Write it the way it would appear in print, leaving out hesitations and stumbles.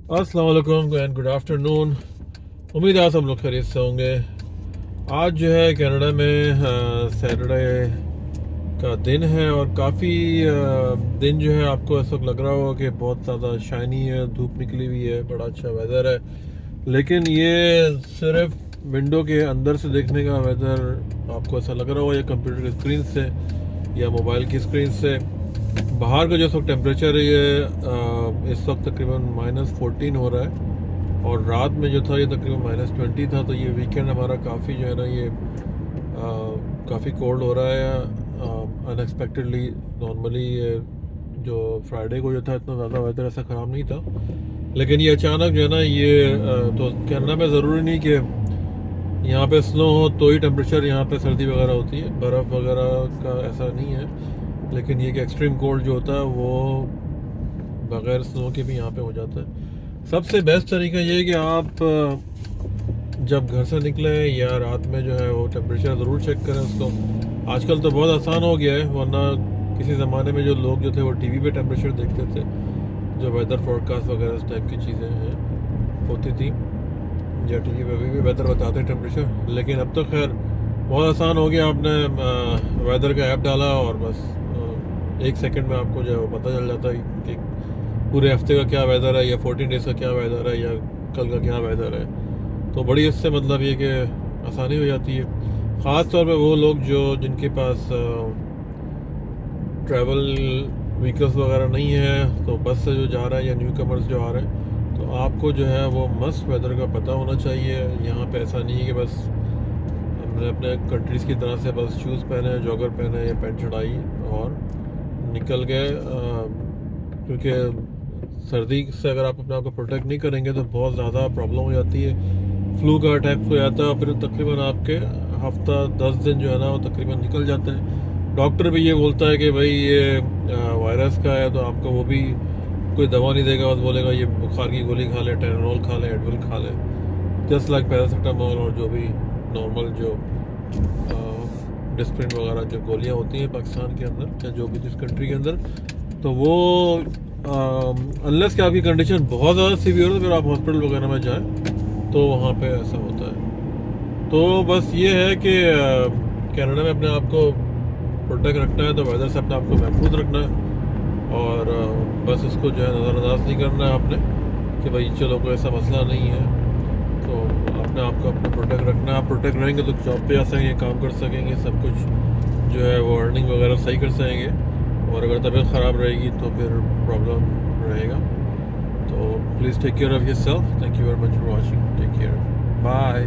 अस्सलाम वालेकुम and good afternoon. उम्मीद है आप सब लोग खैरियत से होंगे। आज जो है कनाडा में सैटरडे का दिन है और काफ़ी दिन जो है आपको ऐसा लग रहा होगा कि बहुत ज़्यादा शाइनी है, धूप निकली हुई है, बड़ा अच्छा वेदर है। लेकिन ये सिर्फ विंडो के अंदर से देखने का वेदर आपको ऐसा लग रहा होगा या कंप्यूटर की स्क्रीन से या मोबाइल की स्क्रीन से। बाहर का जो इस वक्त टेम्परेचर है ये इस वक्त तकरीबन -14 हो रहा है और रात में जो था ये तकरीबन -20 था। तो ये वीकेंड हमारा काफ़ी जो है ना ये काफ़ी कोल्ड हो रहा है अनएक्सपेक्टेडली। नॉर्मली ये जो फ्राइडे को जो था इतना ज़्यादा वेदर ऐसा ख़राब नहीं था, लेकिन ये अचानक जो है ना ये तो कनाडा में ज़रूरी नहीं कि यहाँ पे स्नो हो तो ही टेम्परेचर यहाँ पे सर्दी वगैरह होती है, बर्फ़ वगैरह का ऐसा नहीं है। लेकिन ये कि एक्सट्रीम कोल्ड जो होता है वो बगैर स्नो के भी यहाँ पे हो जाता है। सबसे बेस्ट तरीका ये है कि आप जब घर से निकलें या रात में जो है वो टेम्परेचर ज़रूर चेक करें उसको। आजकल तो बहुत आसान हो गया है, वरना किसी ज़माने में जो लोग जो थे वो टीवी पे टेम्परेचर देखते थे, जो वेदर फोरकास्ट वगैरह इस टाइप की चीज़ें हैं होती थी, या टीवी पे भी वेदर बताते हैं टेम्परेचर। लेकिन अब तो खैर बहुत आसान हो गया, आपने वेदर का ऐप डाला और बस 1 सेकंड में आपको जो है वो पता चल जाता है कि पूरे हफ्ते का क्या वेदर है या 14 डेज़ का क्या वेदर है या कल का क्या वेदर है। तो बड़ी इससे मतलब ये कि आसानी हो जाती है। ख़ास तौर पे वो लोग जो जिनके पास ट्रैवल व्हीकल्स वगैरह नहीं है, तो बस से जो जा रहा है या न्यू कमर्स जो आ रहे हैं, तो आपको जो है वो मस्ट वेदर का पता होना चाहिए। यहाँ पे ऐसा नहीं है कि बस हमने अपने कंट्रीज़ की तरह से बस शूज़ पहने, जॉगर पहने या पैंट चढ़ाई और निकल गए, क्योंकि सर्दी से अगर आप अपने आप को प्रोटेक्ट नहीं करेंगे तो बहुत ज़्यादा प्रॉब्लम हो जाती है। फ्लू का अटैक हो जाता है और फिर तकरीबन आपके हफ्ता 10 दिन जो है ना वो तकरीबन निकल जाते हैं। डॉक्टर भी ये बोलता है कि भाई ये वायरस का है, तो आपको वो भी कोई दवा नहीं देगा, बस बोलेगा ये बुखार की गोली खा ले, टेनोल खा ले, एडविल खा ले, जस्ट लाइक पैरासीटामोल और जो भी नॉर्मल जो डिस्प्रिन वगैरह जो गोलियाँ होती हैं पाकिस्तान के अंदर या जो भी जिस कंट्री के अंदर। तो वो अनलेस कि आपकी कंडीशन बहुत ज़्यादा सीवियर हो तो फिर आप हॉस्पिटल वगैरह में जाएं, तो वहाँ पे ऐसा होता है। तो बस ये है कि कनाडा में अपने आप को प्रोटेक्ट रखना है, तो वेदर से अपने आप को महफूज रखना है और बस इसको जो है नज़रअंदाज नहीं करना है आपने कि भाई चलो कोई ऐसा मसला नहीं है। तो अपने आप को अपने प्रोटेक्ट रखना है। आप प्रोटेक्ट रहेंगे तो जॉब पे आ सकेंगे, काम कर सकेंगे, सब कुछ जो है वो अर्निंग वगैरह सही कर सकेंगे। और अगर तबीयत ख़राब रहेगी तो फिर प्रॉब्लम रहेगा। तो please take care of yourself. Thank you very much for watching. Take care, bye.